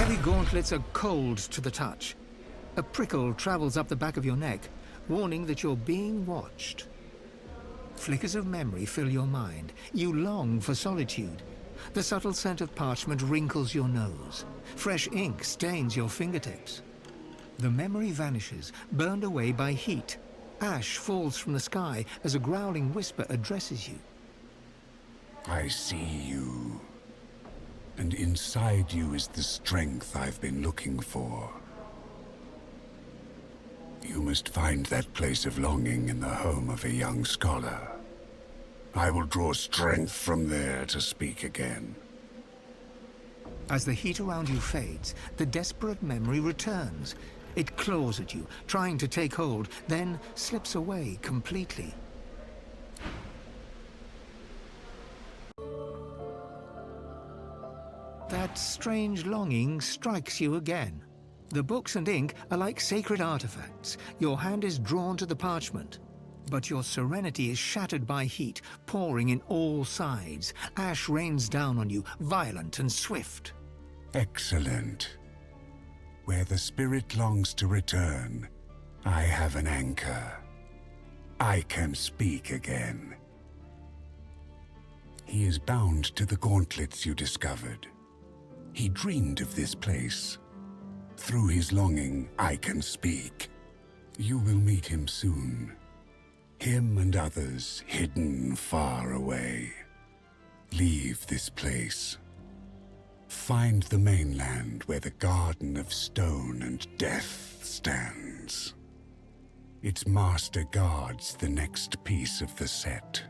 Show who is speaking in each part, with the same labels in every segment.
Speaker 1: heavy gauntlets are cold to the touch. A prickle travels up the back of your neck, warning that you're being watched. Flickers of memory fill your mind. You long for solitude. The subtle scent of parchment wrinkles your nose. Fresh ink stains your fingertips. The memory vanishes, burned away by heat. Ash falls from the sky as a growling whisper addresses you.
Speaker 2: I see you. And inside you is the strength I've been looking for. You must find that place of longing in the home of a young scholar. I will draw strength from there to speak again.
Speaker 1: As the heat around you fades, the desperate memory returns. It claws at you, trying to take hold, then slips away completely. That strange longing strikes you again. The books and ink are like sacred artifacts. Your hand is drawn to the parchment. But your serenity is shattered by heat, pouring in all sides. Ash rains down on you, violent and swift.
Speaker 2: Excellent. Where the spirit longs to return, I have an anchor. I can speak again. He is bound to the gauntlets you discovered. He dreamed of this place. Through his longing, I can speak. You will meet him soon. Him and others hidden far away. Leave this place. Find the mainland where the Garden of Stone and Death stands. Its master guards the next piece of the set.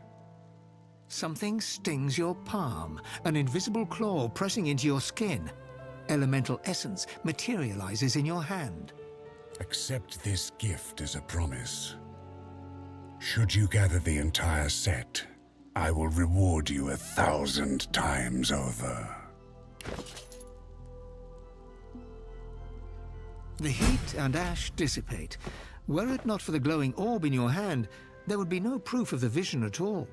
Speaker 1: Something stings your palm, an invisible claw pressing into your skin. Elemental essence materializes in your hand.
Speaker 2: Accept this gift as a promise. Should you gather the entire set, I will reward you 1,000 times over.
Speaker 1: The heat and ash dissipate. Were it not for the glowing orb in your hand, there would be no proof of the vision at all.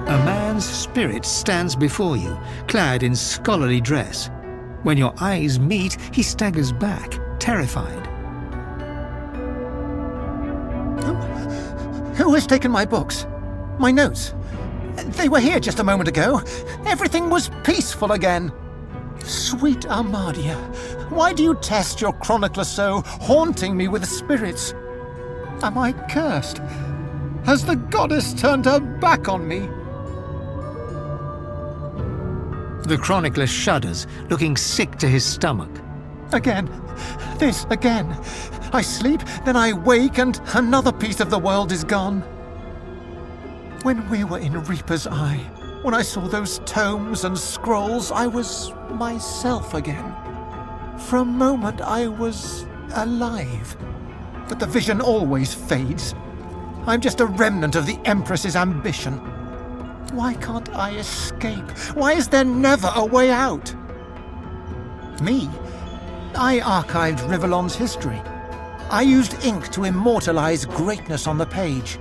Speaker 1: A man's spirit stands before you, clad in scholarly dress. When your eyes meet, he staggers back, terrified.
Speaker 3: Who has taken my books? My notes? They were here just a moment ago. Everything was peaceful again. Sweet Armadia, why do you test your chronicler so, haunting me with spirits? Am I cursed? Has the goddess turned her back on me?
Speaker 1: The chronicler shudders, looking sick to his stomach.
Speaker 3: Again. This again. I sleep, then I wake, and another piece of the world is gone. When we were in Reaper's Eye, when I saw those tomes and scrolls, I was myself again. For a moment, I was alive. But the vision always fades. I'm just a remnant of the Empress's ambition. Why can't I escape? Why is there never a way out? Me? I archived Rivellon's history. I used ink to immortalize greatness on the page.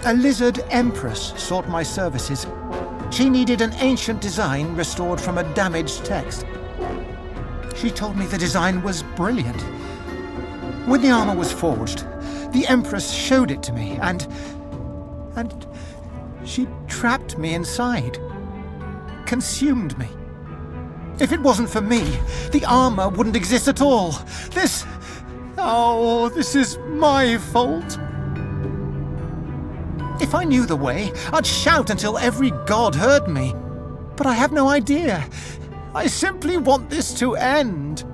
Speaker 3: A lizard empress sought my services. She needed an ancient design restored from a damaged text. She told me the design was brilliant. When the armor was forged, the Empress showed it to me, and she trapped me inside. Consumed me. If it wasn't for me, the armor wouldn't exist at all. This is my fault. If I knew the way, I'd shout until every god heard me. But I have no idea. I simply want this to end.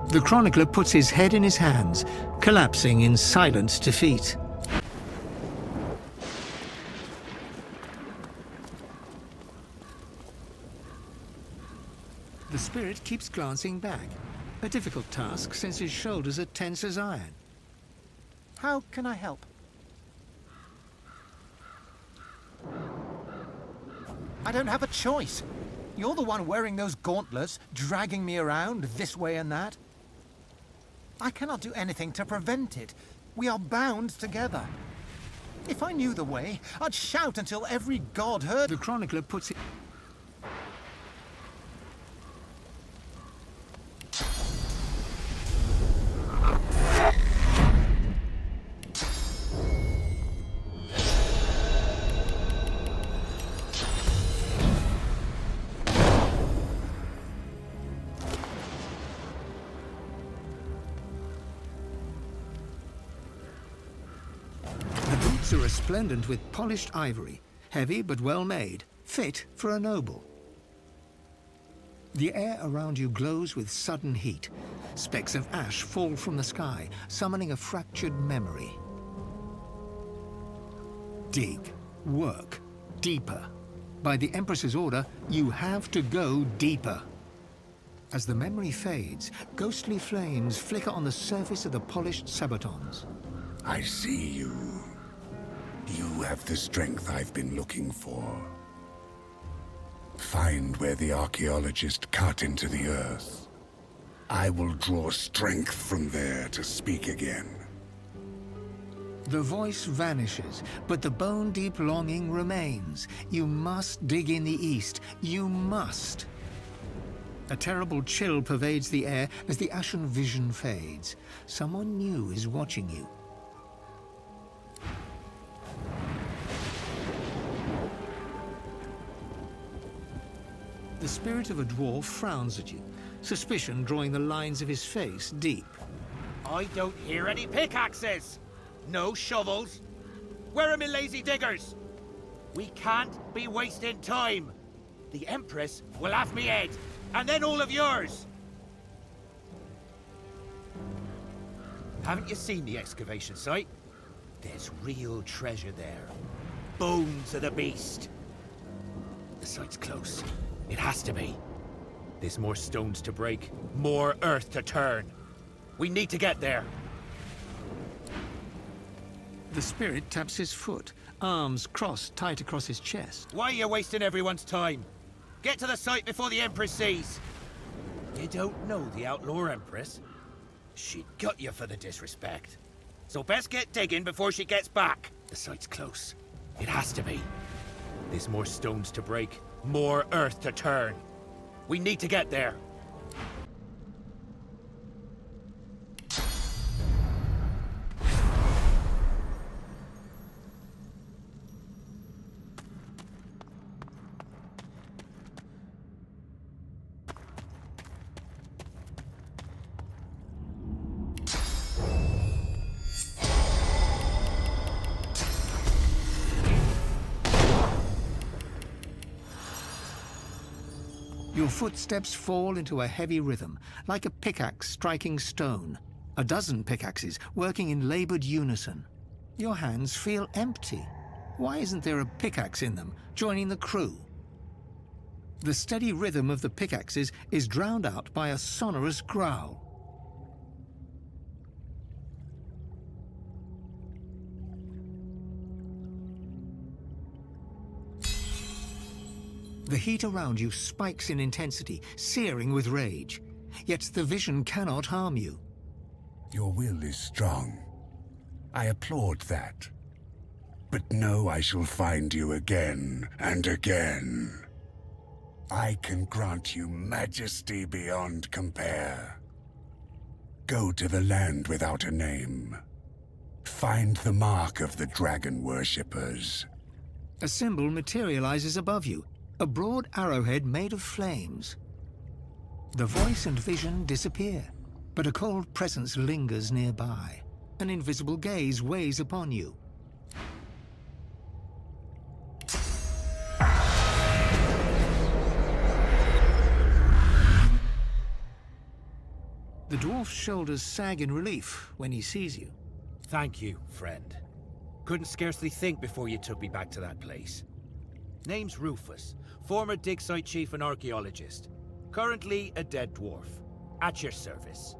Speaker 1: The chronicler puts his head in his hands, collapsing in silent defeat. The spirit keeps glancing back, a difficult task since his shoulders are tense as iron.
Speaker 3: How can I help? I don't have a choice. You're the one wearing those gauntlets, dragging me around this way and that. I cannot do anything to prevent it. We are bound together. If I knew the way, I'd shout until every god heard.
Speaker 1: The chronicler puts it... are resplendent with polished ivory, heavy but well made, fit for a noble. The air around you glows with sudden heat. Specks of ash fall from the sky, summoning a fractured memory. Dig, work, deeper. By the Empress's order, you have to go deeper. As the memory fades, ghostly flames flicker on the surface of the polished sabatons.
Speaker 2: I see you. You have the strength I've been looking for. Find where the archaeologist cut into the earth. I will draw strength from there to speak again.
Speaker 1: The voice vanishes, but the bone-deep longing remains. You must dig in the east. You must. A terrible chill pervades the air as the ashen vision fades. Someone new is watching you. The spirit of a dwarf frowns at you, suspicion drawing the lines of his face deep.
Speaker 4: I don't hear any pickaxes! No shovels! Where are my lazy diggers? We can't be wasting time! The Empress will have me head, and then all of yours! Haven't you seen the excavation site? There's real treasure there. Bones of the beast. The site's close. It has to be. There's more stones to break, more earth to turn. We need to get there.
Speaker 1: The spirit taps his foot, arms crossed tight across his chest.
Speaker 4: Why are you wasting everyone's time? Get to the site before the Empress sees. You don't know the Outlaw Empress? She'd gut you for the disrespect. So best get digging before she gets back. The site's close. It has to be. There's more stones to break, more earth to turn. We need to get there.
Speaker 1: Your footsteps fall into a heavy rhythm, like a pickaxe striking stone. A dozen pickaxes working in labored unison. Your hands feel empty. Why isn't there a pickaxe in them, joining the crew? The steady rhythm of the pickaxes is drowned out by a sonorous growl. The heat around you spikes in intensity, searing with rage. Yet the vision cannot harm you.
Speaker 2: Your will is strong. I applaud that. But know I shall find you again and again. I can grant you majesty beyond compare. Go to the land without a name. Find the mark of the dragon worshippers.
Speaker 1: A symbol materializes above you, a broad arrowhead made of flames. The voice and vision disappear, but a cold presence lingers nearby. An invisible gaze weighs upon you. The dwarf's shoulders sag in relief when he sees you.
Speaker 4: Thank you, friend. Couldn't scarcely think before you took me back to that place. Name's Rufus, former dig site chief and archaeologist. Currently a dead dwarf. At your service.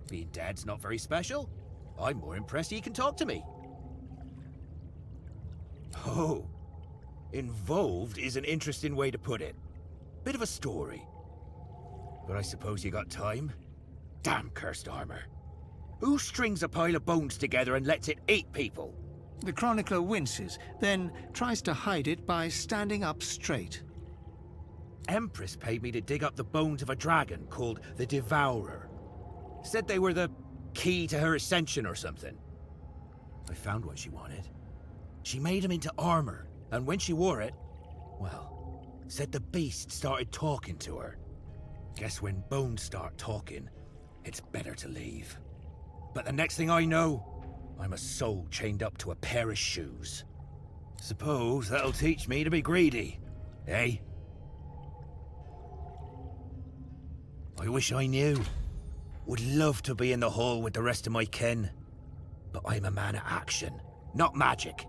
Speaker 4: Being dead's not very special. I'm more impressed you can talk to me. Oh, involved is an interesting way to put it. Bit of a story. But I suppose you got time? Damn cursed armor. Who strings a pile of bones together and lets it eat people?
Speaker 1: The chronicler winces, then tries to hide it by standing up straight.
Speaker 4: Empress paid me to dig up the bones of a dragon called the Devourer. Said they were the key to her ascension or something. I found what she wanted. She made him into armor, and when she wore it, well, said the beast started talking to her. Guess when bones start talking, it's better to leave. But the next thing I know, I'm a soul chained up to a pair of shoes. Suppose that'll teach me to be greedy, eh? I wish I knew. Would love to be in the hall with the rest of my kin. But I'm a man of action, not magic.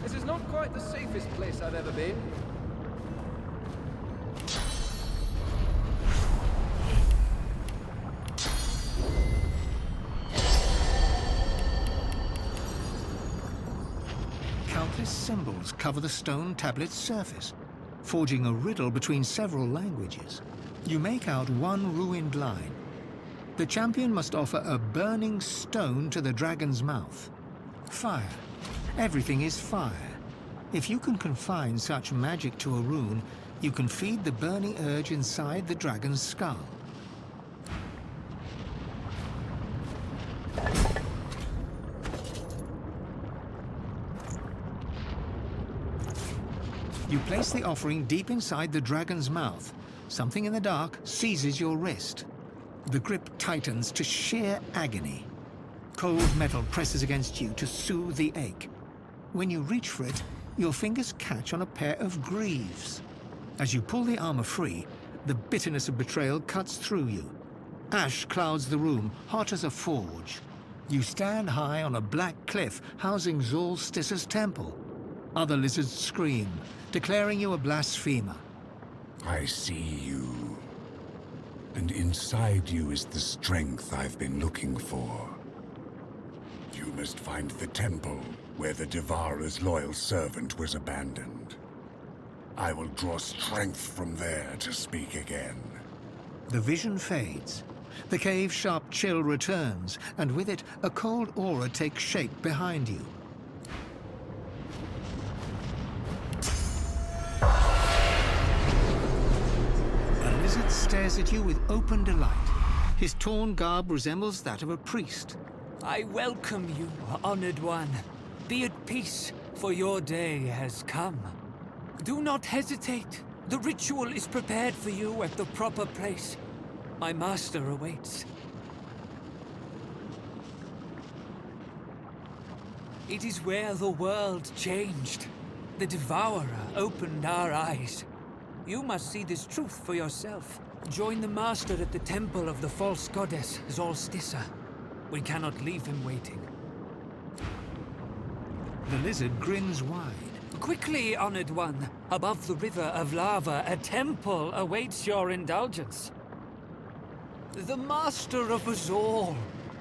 Speaker 5: This is not quite the safest place I've ever been.
Speaker 1: Countless symbols cover the stone tablet's surface, forging a riddle between several languages. You make out one ruined line. The champion must offer a burning stone to the dragon's mouth. Fire. Everything is fire. If you can confine such magic to a rune, you can feed the burning urge inside the dragon's skull. You place the offering deep inside the dragon's mouth. Something in the dark seizes your wrist. The grip tightens to sheer agony. Cold metal presses against you to soothe the ache. When you reach for it, your fingers catch on a pair of greaves. As you pull the armor free, the bitterness of betrayal cuts through you. Ash clouds the room, hot as a forge. You stand high on a black cliff housing Zorl Stissa's temple. Other lizards scream, declaring you a blasphemer.
Speaker 2: I see you. And inside you is the strength I've been looking for. You must find the temple where the Devourer's loyal servant was abandoned. I will draw strength from there to speak again.
Speaker 1: The vision fades. The cave's sharp chill returns, and with it, a cold aura takes shape behind you. A lizard stares at you with open delight. His torn garb resembles that of a priest.
Speaker 6: I welcome you, honored one. Be at peace, for your day has come. Do not hesitate. The ritual is prepared for you at the proper place. My master awaits. It is where the world changed. The Devourer opened our eyes. You must see this truth for yourself. Join the master at the Temple of the false goddess, Zorl Stissa. We cannot leave him waiting.
Speaker 1: The lizard grins wide.
Speaker 6: Quickly, honored one. Above the river of lava, a temple awaits your indulgence. The master of us all.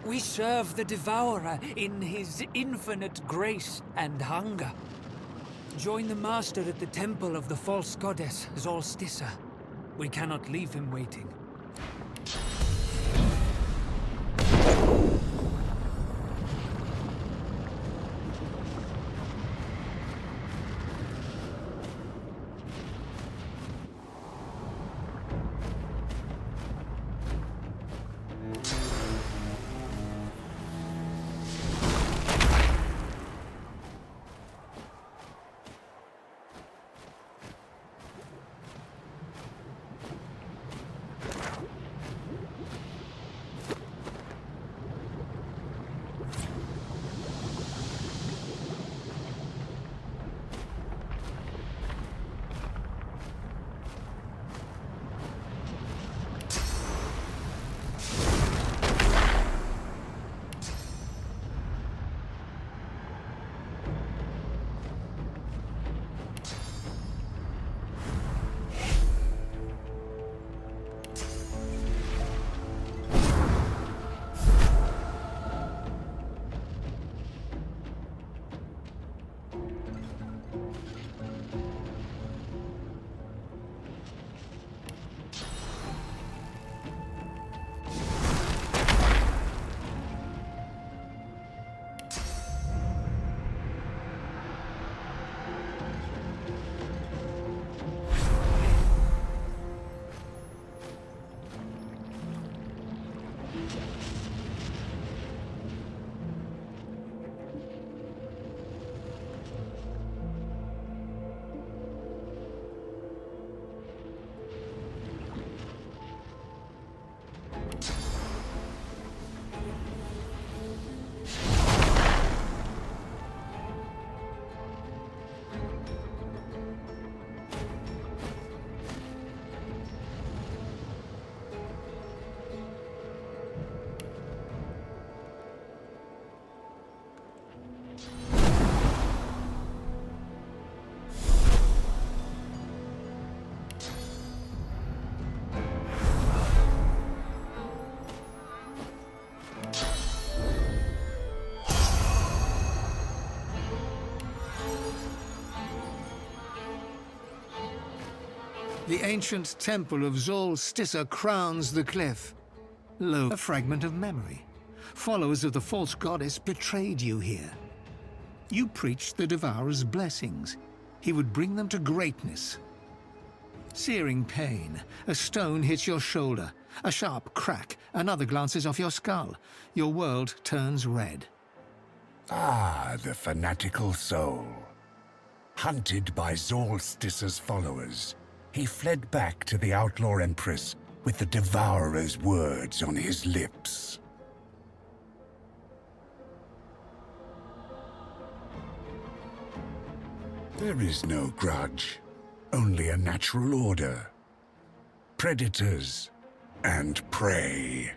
Speaker 6: We serve the Devourer in his infinite grace and hunger. Join the master at the Temple of the false goddess, Zorl Stissa. We cannot leave him waiting.
Speaker 1: The ancient Temple of Zorl Stissa crowns the cliff. Lo, a fragment of memory. Followers of the false goddess betrayed you here. You preached the Devourer's blessings. He would bring them to greatness. Searing pain. A stone hits your shoulder. A sharp crack. Another glances off your skull. Your world turns red.
Speaker 2: Ah, the fanatical soul. Hunted by Zorl Stissa's followers, he fled back to the Outlaw Empress with the Devourer's words on his lips. There is no grudge, only a natural order. Predators and prey.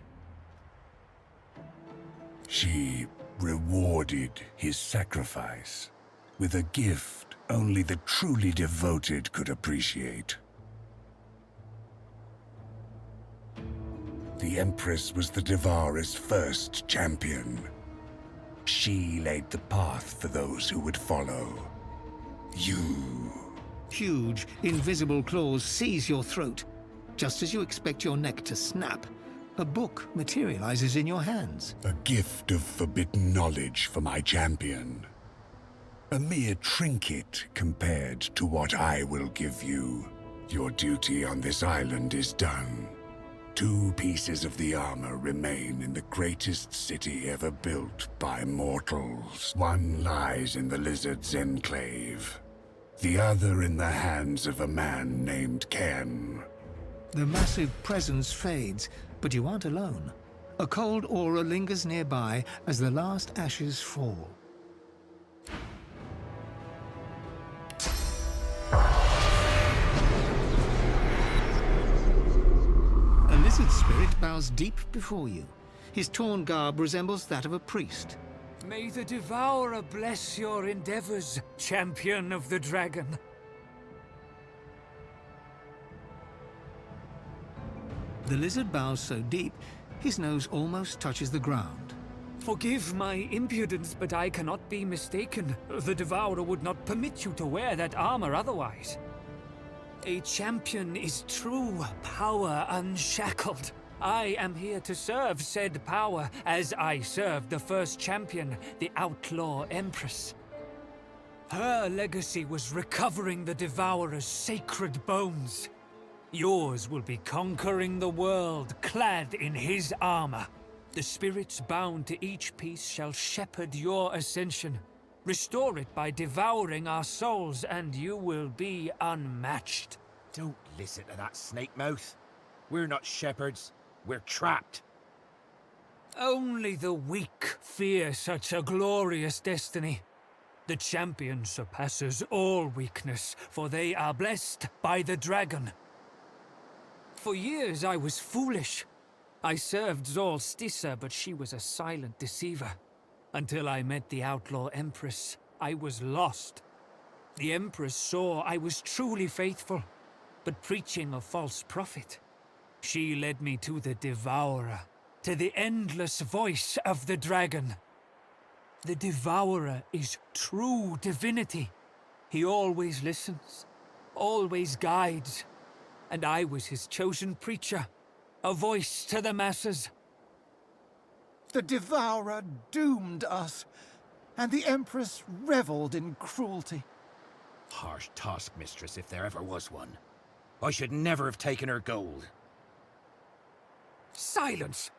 Speaker 2: She rewarded his sacrifice with a gift only the truly devoted could appreciate. The Empress was the Devourer's first champion. She laid the path for those who would follow. You.
Speaker 1: Huge, invisible claws seize your throat. Just as you expect your neck to snap, a book materializes in your hands.
Speaker 2: A gift of forbidden knowledge for my champion. A mere trinket compared to what I will give you. Your duty on this island is done. 2 pieces of the armor remain in the greatest city ever built by mortals. One lies in the Lizard's Enclave. The other in the hands of a man named Kemm.
Speaker 1: The massive presence fades, but you aren't alone. A cold aura lingers nearby as the last ashes fall. A lizard spirit bows deep before you. His torn garb resembles that of a priest.
Speaker 6: May the Devourer bless your endeavors, champion of the dragon.
Speaker 1: The lizard bows so deep, his nose almost touches the ground.
Speaker 6: Forgive my impudence, but I cannot be mistaken. The Devourer would not permit you to wear that armor otherwise. A champion is true power unshackled. I am here to serve said power, as I served the first champion, the Outlaw Empress. Her legacy was recovering the Devourer's sacred bones. Yours will be conquering the world, clad in his armor. The spirits bound to each piece shall shepherd your ascension. Restore it by devouring our souls, and you will be unmatched.
Speaker 4: Don't listen to that snake mouth. We're not shepherds. We're trapped.
Speaker 6: Only the weak fear such a glorious destiny. The champion surpasses all weakness, for they are blessed by the dragon. For years I was foolish. I served Zorl Stissa, but she was a silent deceiver. Until I met the Outlaw Empress, I was lost. The Empress saw I was truly faithful, but preaching a false prophet. She led me to the Devourer, to the endless voice of the dragon. The Devourer is true divinity. He always listens, always guides, and I was his chosen preacher, a voice to the masses.
Speaker 3: The Devourer doomed us, and the Empress reveled in cruelty.
Speaker 4: Harsh taskmistress, if there ever was one. I should never have taken her gold.
Speaker 6: Silence!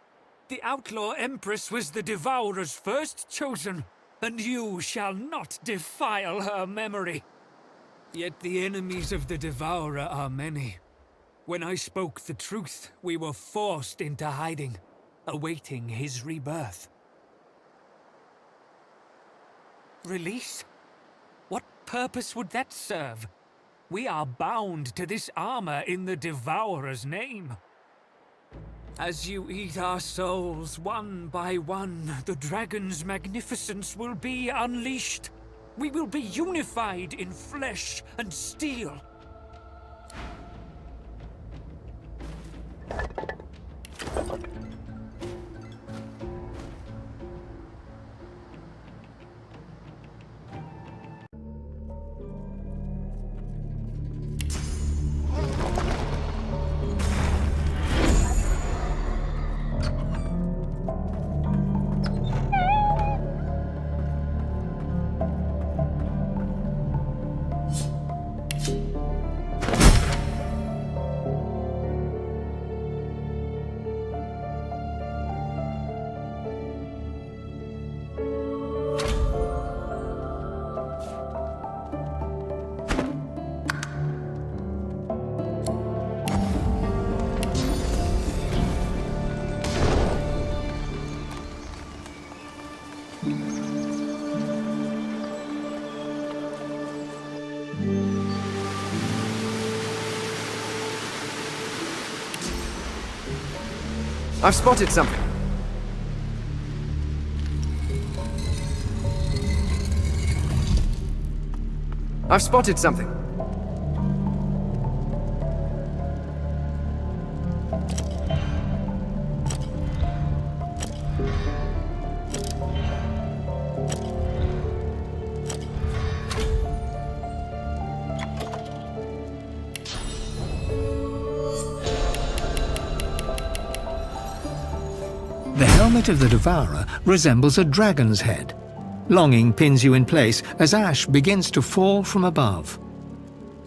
Speaker 6: The Outlaw Empress was the Devourer's first chosen, and you shall not defile her memory. Yet the enemies of the Devourer are many. When I spoke the truth, we were forced into hiding, awaiting his rebirth. Release? What purpose would that serve? We are bound to this armor in the Devourer's name. As you eat our souls one by one, the dragon's magnificence will be unleashed. We will be unified in flesh and steel.
Speaker 7: I've spotted something. I've spotted something.
Speaker 1: The helmet of the Devourer resembles a dragon's head. Longing pins you in place as ash begins to fall from above.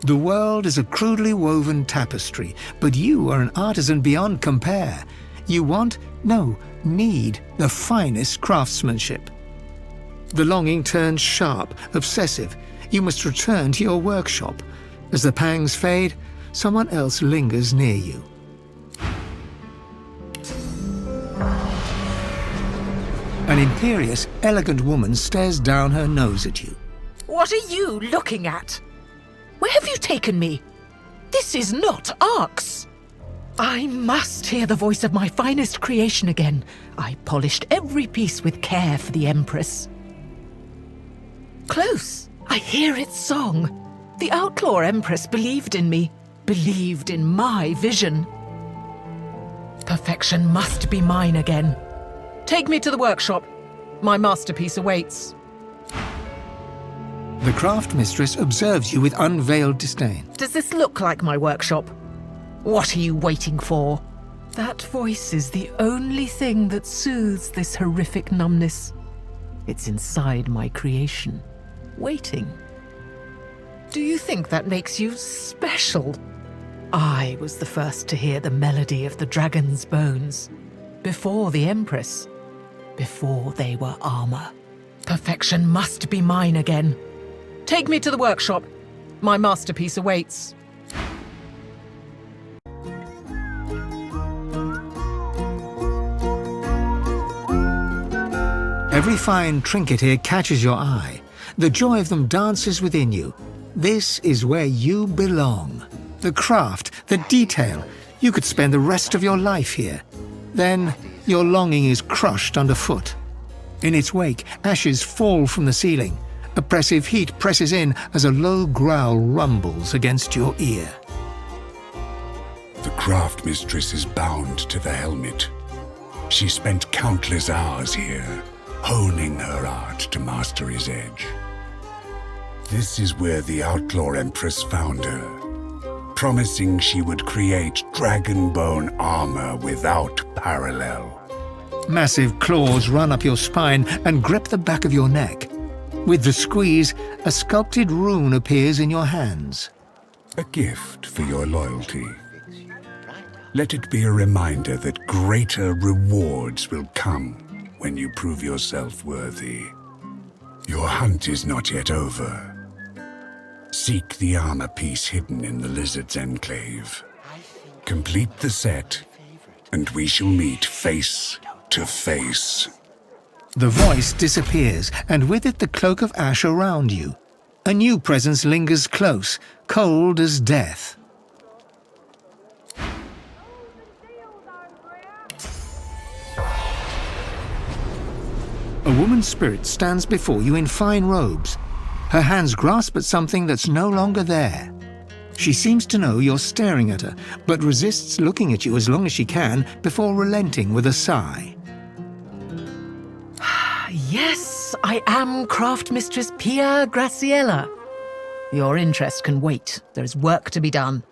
Speaker 1: The world is a crudely woven tapestry, but you are an artisan beyond compare. You want, no, need, the finest craftsmanship. The longing turns sharp, obsessive. You must return to your workshop. As the pangs fade, someone else lingers near you. An imperious, elegant woman stares down her nose at you.
Speaker 8: What are you looking at? Where have you taken me? This is not Arx. I must hear the voice of my finest creation again. I polished every piece with care for the Empress. Close, I hear its song. The Outlaw Empress believed in me, believed in my vision. Perfection must be mine again. Take me to the workshop. My masterpiece awaits.
Speaker 1: The Craftmistress observes you with unveiled disdain.
Speaker 8: Does this look like my workshop? What are you waiting for? That voice is the only thing that soothes this horrific numbness. It's inside my creation, waiting. Do you think that makes you special? I was the first to hear the melody of the dragon's bones, before the Empress. Before they were armor. Perfection must be mine again. Take me to the workshop. My masterpiece awaits.
Speaker 1: Every fine trinket here catches your eye. The joy of them dances within you. This is where you belong. The craft, the detail. You could spend the rest of your life here. Then your longing is crushed underfoot. In its wake, ashes fall from the ceiling. Oppressive heat presses in as a low growl rumbles against your ear.
Speaker 2: The Craftmistress is bound to the helmet. She spent countless hours here, honing her art to mastery's edge. This is where the Outlaw Empress found her, promising she would create dragon-bone armor without parallel.
Speaker 1: Massive claws run up your spine and grip the back of your neck. With the squeeze, a sculpted rune appears in your hands.
Speaker 2: A gift for your loyalty. Let it be a reminder that greater rewards will come when you prove yourself worthy. Your hunt is not yet over. Seek the armor piece hidden in the Lizard's Enclave. Complete the set, and we shall meet face to face.
Speaker 1: The voice disappears, and with it the cloak of ash around you. A new presence lingers close, cold as death. A woman's spirit stands before you in fine robes. Her hands grasp at something that's no longer there. She seems to know you're staring at her, but resists looking at you as long as she can before relenting with a sigh.
Speaker 8: Yes, I am Craftmistress Pia Graciella. Your interest can wait. There's work to be done.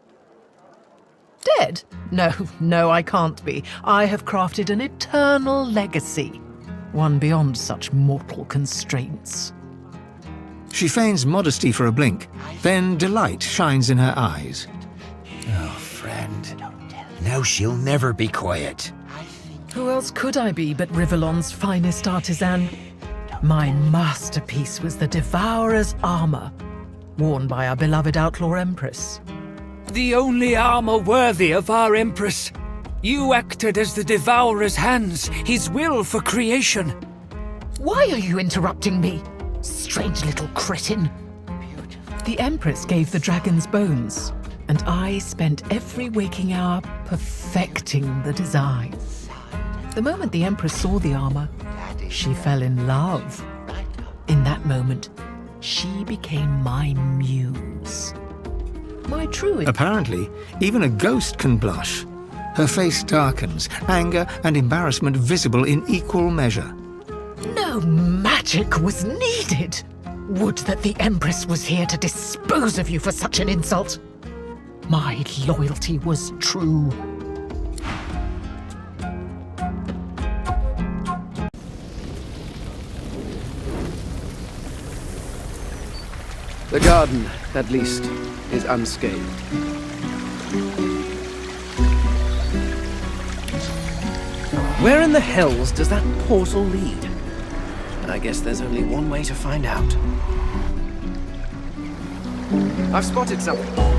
Speaker 8: Dead? No, I can't be. I have crafted an eternal legacy. One beyond such mortal constraints.
Speaker 1: She feigns modesty for a blink, then delight shines in her eyes.
Speaker 4: Oh, friend. Now she'll never be quiet.
Speaker 8: Who else could I be but Rivellon's finest artisan? My masterpiece was the Devourer's armor, worn by our beloved Outlaw Empress.
Speaker 6: The only armor worthy of our Empress. You acted as the Devourer's hands, his will for creation.
Speaker 8: Why are you interrupting me? Strange little cretin. The Empress gave the dragon's bones, and I spent every waking hour perfecting the design. The moment the Empress saw the armor, she fell in love. In that moment, she became my muse. My true...
Speaker 1: Apparently, even a ghost can blush. Her face darkens, anger and embarrassment visible in equal measure.
Speaker 8: No magic was needed. Would that the Empress was here to dispose of you for such an insult. My loyalty was true.
Speaker 7: The garden, at least, is unscathed. Where in the hells does that portal lead? I guess there's only one way to find out. I've spotted something.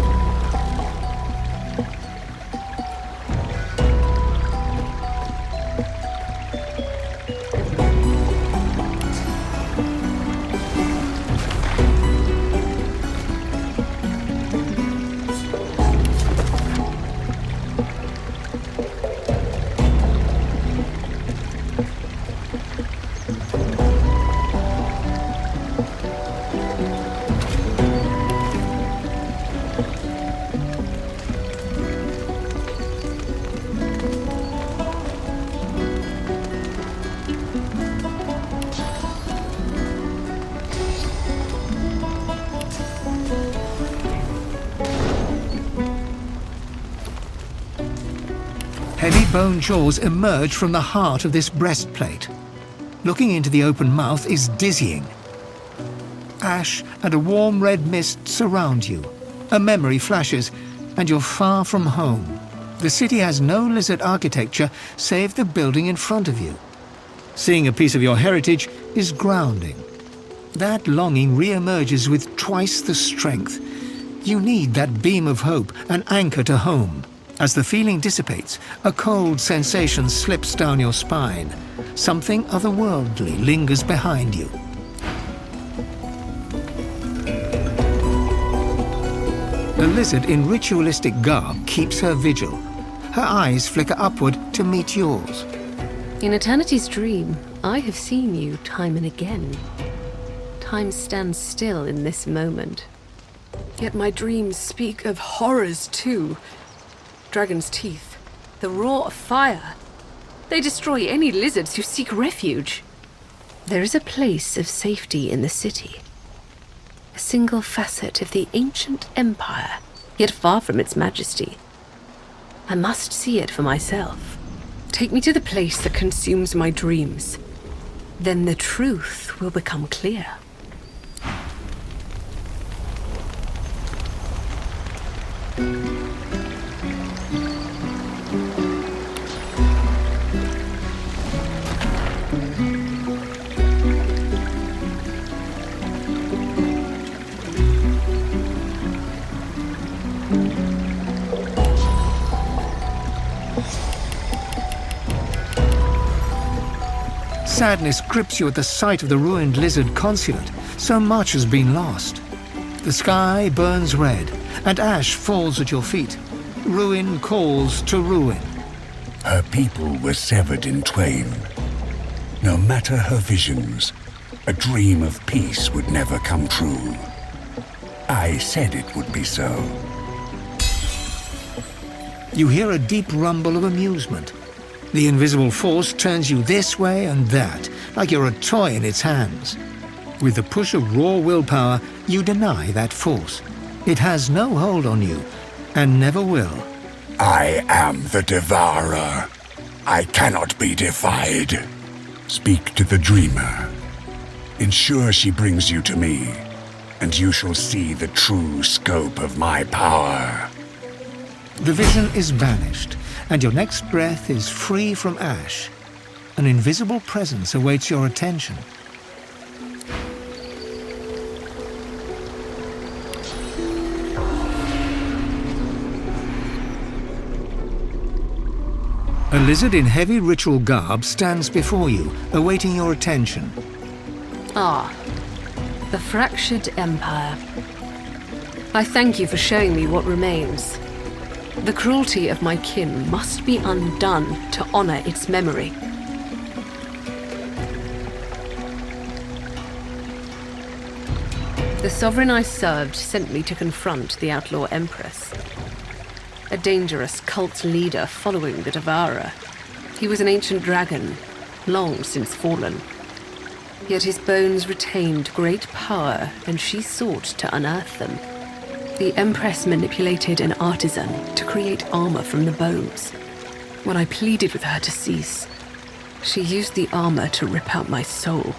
Speaker 1: Heavy bone jaws emerge from the heart of this breastplate. Looking into the open mouth is dizzying. Ash and a warm red mist surround you. A memory flashes, and you're far from home. The city has no lizard architecture save the building in front of you. Seeing a piece of your heritage is grounding. That longing re-emerges with twice the strength. You need that beam of hope, an anchor to home. As the feeling dissipates, a cold sensation slips down your spine. Something otherworldly lingers behind you. A lizard in ritualistic garb keeps her vigil. Her eyes flicker upward to meet yours.
Speaker 9: In Eternity's dream, I have seen you time and again. Time stands still in this moment. Yet my dreams speak of horrors too. Dragon's teeth, the roar of fire. They destroy any lizards who seek refuge. There is a place of safety in the city. A single facet of the ancient empire, yet far from its majesty. I must see it for myself. Take me to the place that consumes my dreams. Then the truth will become clear.
Speaker 1: Sadness grips you at the sight of the ruined lizard consulate. So much has been lost. The sky burns red, and ash falls at your feet. Ruin calls to ruin.
Speaker 2: Her people were severed in twain. No matter her visions, a dream of peace would never come true. I said it would be so.
Speaker 1: You hear a deep rumble of amusement. The invisible force turns you this way and that, like you're a toy in its hands. With the push of raw willpower, you deny that force. It has no hold on you, and never will.
Speaker 2: I am the Devourer. I cannot be defied. Speak to the Dreamer. Ensure she brings you to me, and you shall see the true scope of my power.
Speaker 1: The vision is banished, and your next breath is free from ash. An invisible presence awaits your attention. A lizard in heavy ritual garb stands before you, awaiting your attention.
Speaker 9: Ah, the fractured empire. I thank you for showing me what remains. The cruelty of my kin must be undone to honor its memory. The sovereign I served sent me to confront the outlaw Empress. A dangerous cult leader following the Devourer. He was an ancient dragon, long since fallen. Yet his bones retained great power, and she sought to unearth them. The Empress manipulated an artisan to create armor from the bones. When I pleaded with her to cease, she used the armor to rip out my soul.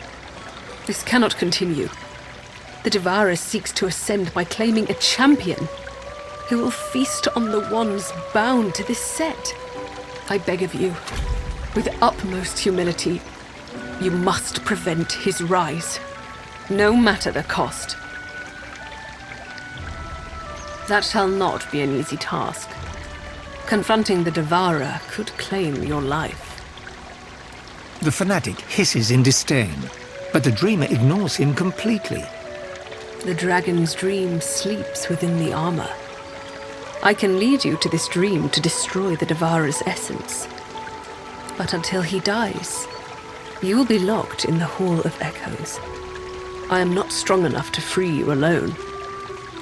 Speaker 9: This cannot continue. The Devourer seeks to ascend by claiming a champion who will feast on the ones bound to this set. I beg of you, with utmost humility, you must prevent his rise, no matter the cost. That shall not be an easy task. Confronting the Devourer could claim your life.
Speaker 1: The fanatic hisses in disdain, but the dreamer ignores him completely.
Speaker 9: The dragon's dream sleeps within the armor. I can lead you to this dream to destroy the Devourer's essence. But until he dies, you will be locked in the Hall of Echoes. I am not strong enough to free you alone.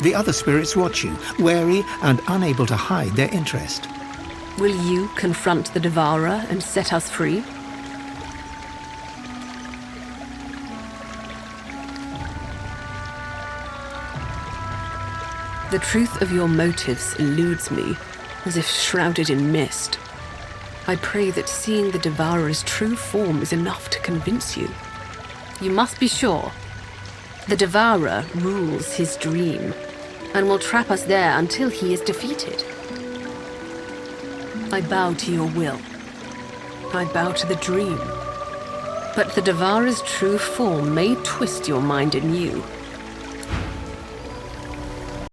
Speaker 1: The other spirits watch you, wary and unable to hide their interest.
Speaker 9: Will you confront the Devourer and set us free? The truth of your motives eludes me, as if shrouded in mist. I pray that seeing the Devourer's true form is enough to convince you. You must be sure. The Devourer rules his dream, and will trap us there until he is defeated. I bow to your will. I bow to the dream. But the Devourer's true form may twist your mind anew.